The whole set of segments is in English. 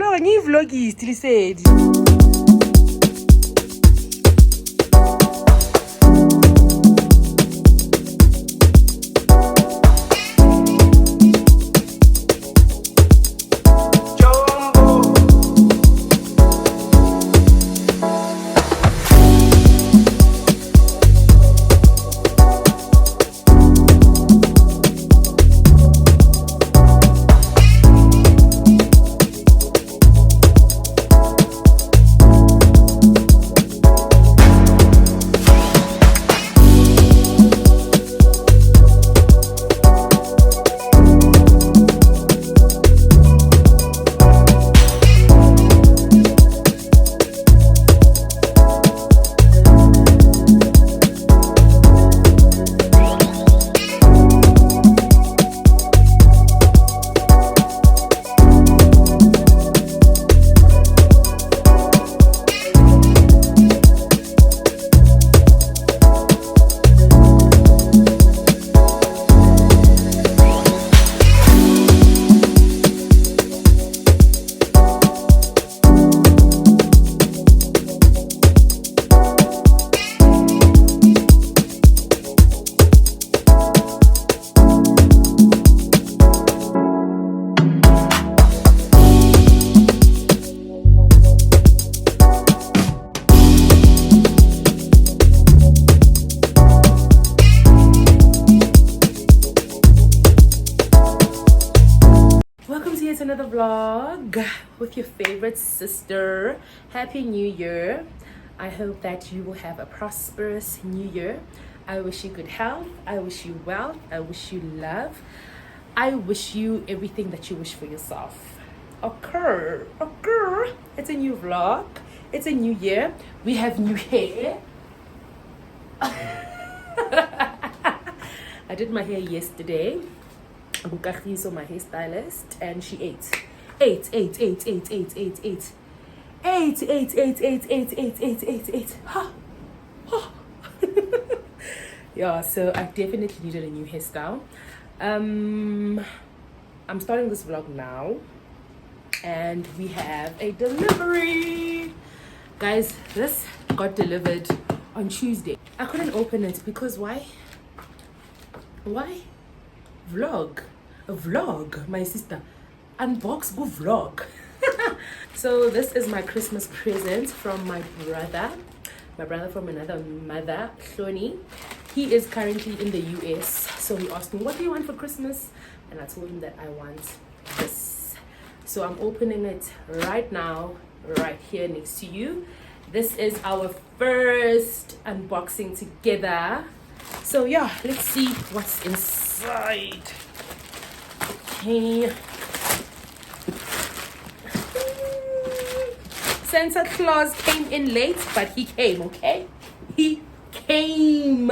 Yo, ngiyivlogist lisedi. Welcome to yet another vlog with your favorite sister. Happy New Year. I hope that you will have a prosperous New Year. I wish you good health. I wish you wealth. I wish you love. I wish you everything that you wish for yourself. Okay. It's a new vlog. It's a new year. We have new hair. I did my hair yesterday. So my hairstylist, and she ate. Yeah, so I definitely needed a new hairstyle. I'm starting this vlog now, and we have a delivery. Guys, this got delivered on Tuesday. I couldn't open it because why? A vlog, my sister. Unbox go vlog. So this is my Christmas present from my brother from another mother, Shoni. He is currently in the US, so he asked me, what do you want for Christmas? And I told him that I want this. So I'm opening it right now, right here next to you. This is our first unboxing together. So yeah, let's see what's inside. Okay. Santa Claus came in late, but he came, okay? He came.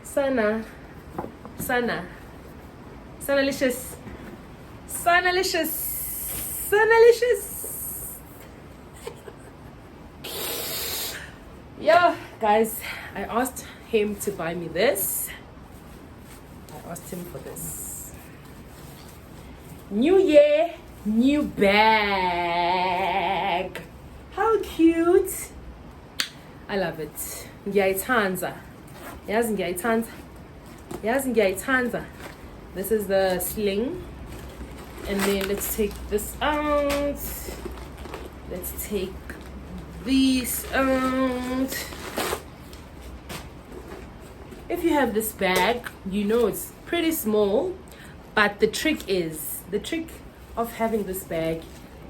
Sanalicious. Yeah, guys, I asked him to buy me this. I asked him for this. New year, new bag. How cute. I love it. Ngiyayithanda. This is the sling. And then let's take this out. Let's take these out. If you have this bag, you know it's pretty small, but the trick of having this bag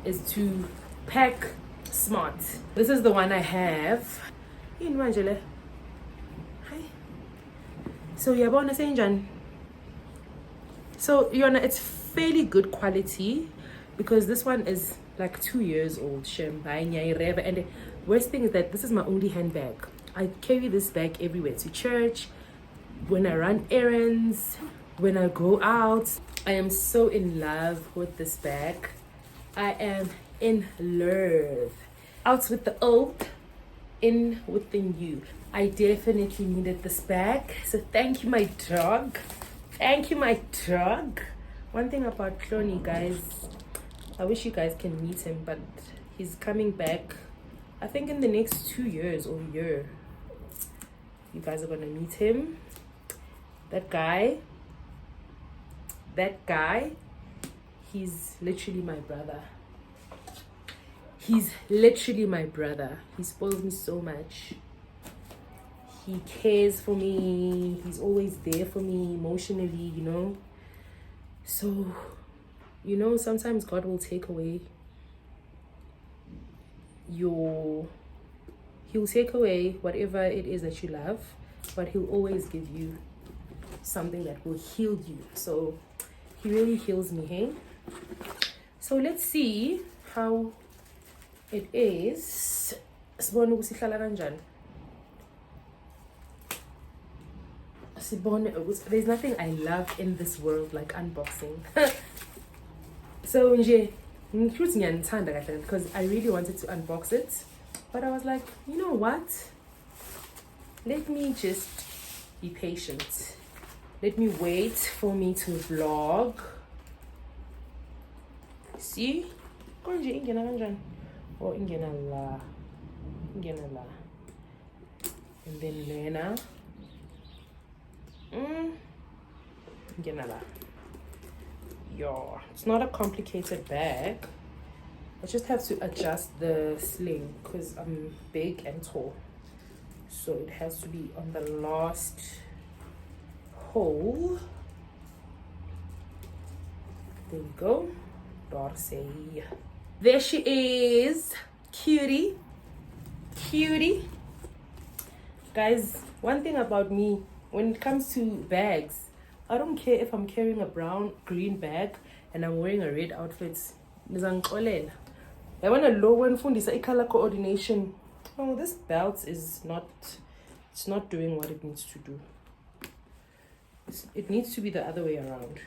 is to pack smart. This is the one I have. Hi. So yabona senjani. So it's fairly good quality because this one is like 2 years old. And the worst thing is that this is my only handbag. I carry this bag everywhere, to church, when I run errands, when I go out. I am so in love with this bag. I am in love. Out with the old, in with the new. I definitely needed this bag. So thank you, my dog. Thank you, my dog. One thing about Cloney, guys, I wish you guys can meet him, but he's coming back, I think in the next 2 years or a year. You guys are gonna meet him. That guy, he's literally my brother. He's literally my brother. He spoils me so much. He cares for me. He's always there for me emotionally, you know. So, you know, sometimes God will take away he'll take away whatever it is that you love, but he'll always give you something that will heal you. So he really heals me, hey? So let's see how it is. Sibone ukuthi ihlala kanjani. There's nothing I love in this world like unboxing. So because I really wanted to unbox it, but I was like, you know what, let me just be patient. Let me wait for me to vlog. See, ingena la, and then Lena, ingena la. Yo, it's not a complicated bag. I just have to adjust the sling because I'm big and tall, so it has to be on the last hole. There we go. Darcy, there she is. Cutie guys. One thing about me, when it comes to bags, I don't care if I'm carrying a green bag and I'm wearing a red outfit. I want a low one fundisa color coordination. Oh, this belt is not, it's not doing what it needs to do. It needs to be the other way around.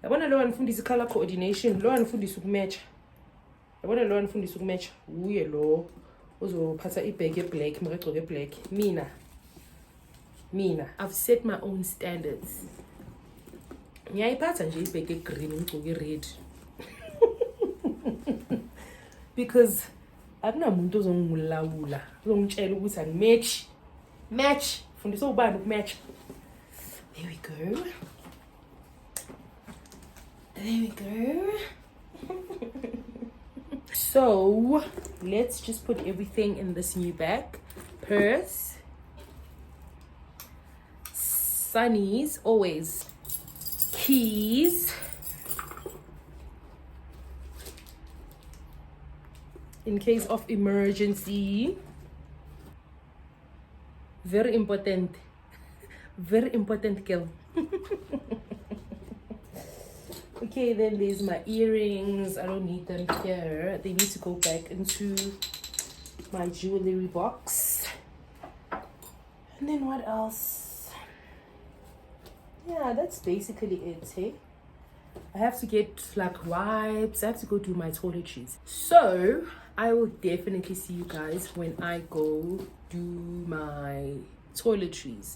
I want a low one fundisa color coordination. Low one fundisa match. I want a low one fundisa match. Uye low. Ozo pasa ibeke black, mrekoge black. Mina, I've set my own standards. Ngiyayiphatha nje ibeke green ngigcoke red. Because akunamuntu ozongilawula, uzongitshela ukuthi angimatch. Match. Fundisa ubani ukumatch. There we go. There we go. So, let's just put everything in this new bag. Purse. Sunnies, always. Keys. In case of emergency. Very important. Very important, girl. Okay, then there's my earrings. I don't need them here. They need to go back into my jewelry box. And then what else? Yeah, that's basically it, hey? I have to get like wipes. I have to go do my toiletries. So I will definitely see you guys when I go do my toiletries.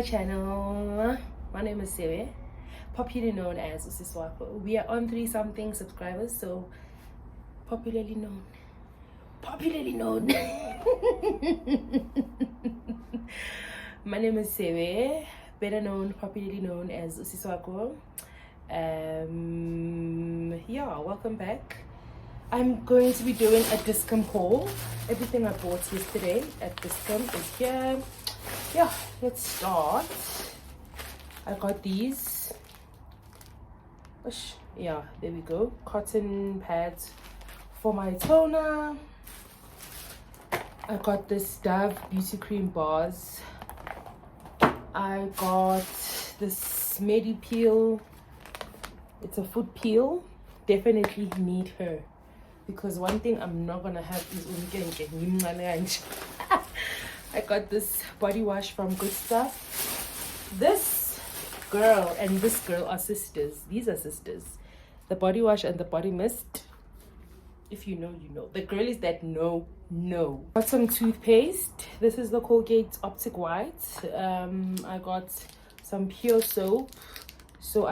my channel. My name is Sewe, popularly known as Usiswako. We are on 3-something subscribers, so popularly known. My name is Sewe, better known, popularly known as Usiswako. Yeah, welcome back. I'm going to be doing a Discount haul. Everything I bought yesterday at Discount is here. Yeah, let's start. I got these. Yeah, there we go. Cotton pads for my toner. I got this Dove beauty cream bars. I got this Medi peel. It's a foot peel. Definitely need her, because one thing I'm not gonna have is I got this body wash from Good Stuff. This girl and this girl are sisters. These are sisters. The body wash and the body mist. If you know, you know. The girl is that no. Got some toothpaste. This is the Colgate Optic White. I got some pure soap. So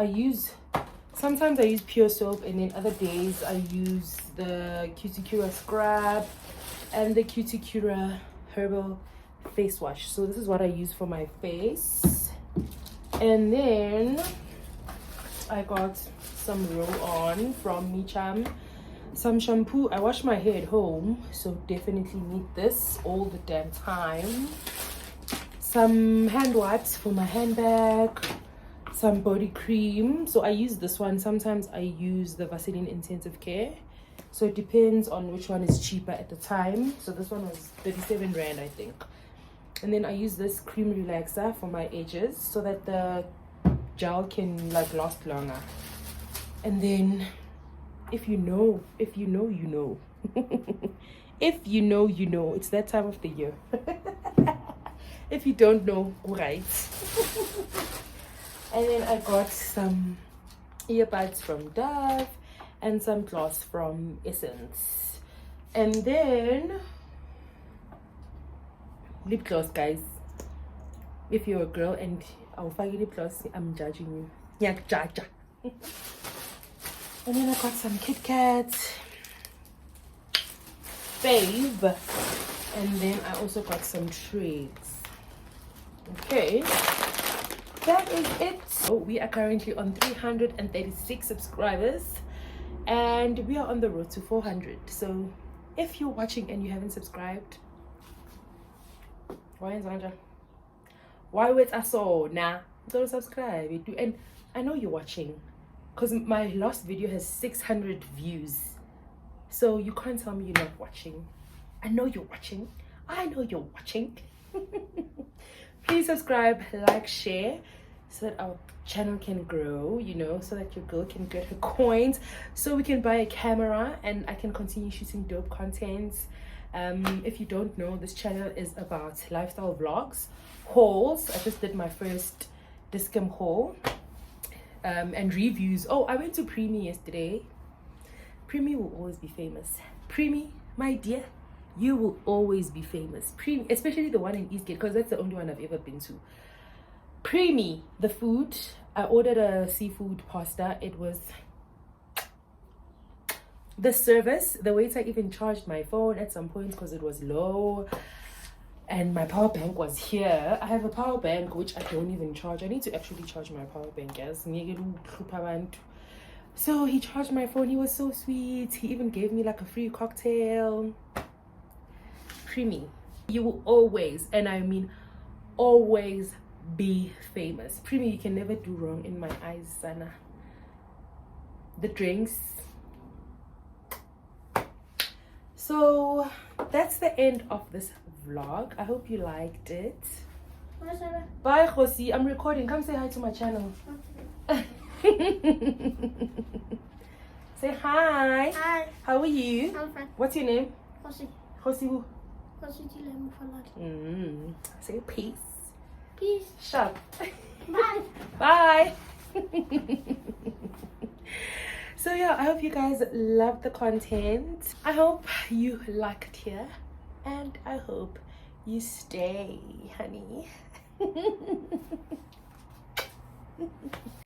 sometimes I use pure soap, and then other days I use the Cuticura scrub and the Cuticura herbal face wash. So this is what I use for my face. And then I got some roll-on from Micham, some shampoo. I wash my hair at home, so definitely need this all the damn time. Some hand wipes for my handbag, some body cream. So I use this one. Sometimes I use the Vaseline Intensive Care, so it depends on which one is cheaper at the time. So this one was 37 rand, I think. And then I use this cream relaxer for my edges so that the gel can like last longer. And then if you know, you know. If you know, you know. It's that time of the year. If you don't know, right. And then I got some earbuds from Dove and some gloss from Essence. And then lip gloss, guys. If you're a girl and I'll find lip gloss, I'm judging you. Yeah, jaja. And then I got some Kit Kats, Babe, and then I also got some treats. Okay, that is it. So we are currently on 336 subscribers, and we are on the road to 400. So if you're watching and you haven't subscribed, why wait I saw now? Go subscribe. And I know you're watching, because my last video has 600 views. So you can't tell me you're not watching. I know you're watching. Please subscribe, like, share, so that our channel can grow, you know, so that your girl can get her coins, so we can buy a camera and I can continue shooting dope content. If you don't know, this channel is about lifestyle vlogs, hauls. I just did my first Discount haul, and reviews. Oh, I went to Preemie yesterday. Preemie will always be famous. Preemie, my dear, you will always be famous. Preemie, especially the one in Eastgate, because that's the only one I've ever been to. Preemie, the food. I ordered a seafood pasta. It was the service. The waiter even charged my phone at some point because it was low. And my power bank was here. I have a power bank which I don't even charge. I need to actually charge my power bank, guys. So he charged my phone. He was so sweet. He even gave me like a free cocktail. Preemie, you will always, and I mean always, be famous. Preemie, you can never do wrong in my eyes, Sana. The drinks. So that's the end of this vlog. I hope you liked it. Bye, Josie. I'm recording. Come say hi to my channel. Say hi. Hi. How are you? I'm fine. What's your name? Josie. Josie who? Josie Dilem Falad. Say peace. Peace. Shut. Bye. Bye. So yeah, I hope you guys loved the content. I hope you liked here, and I hope you stay, honey.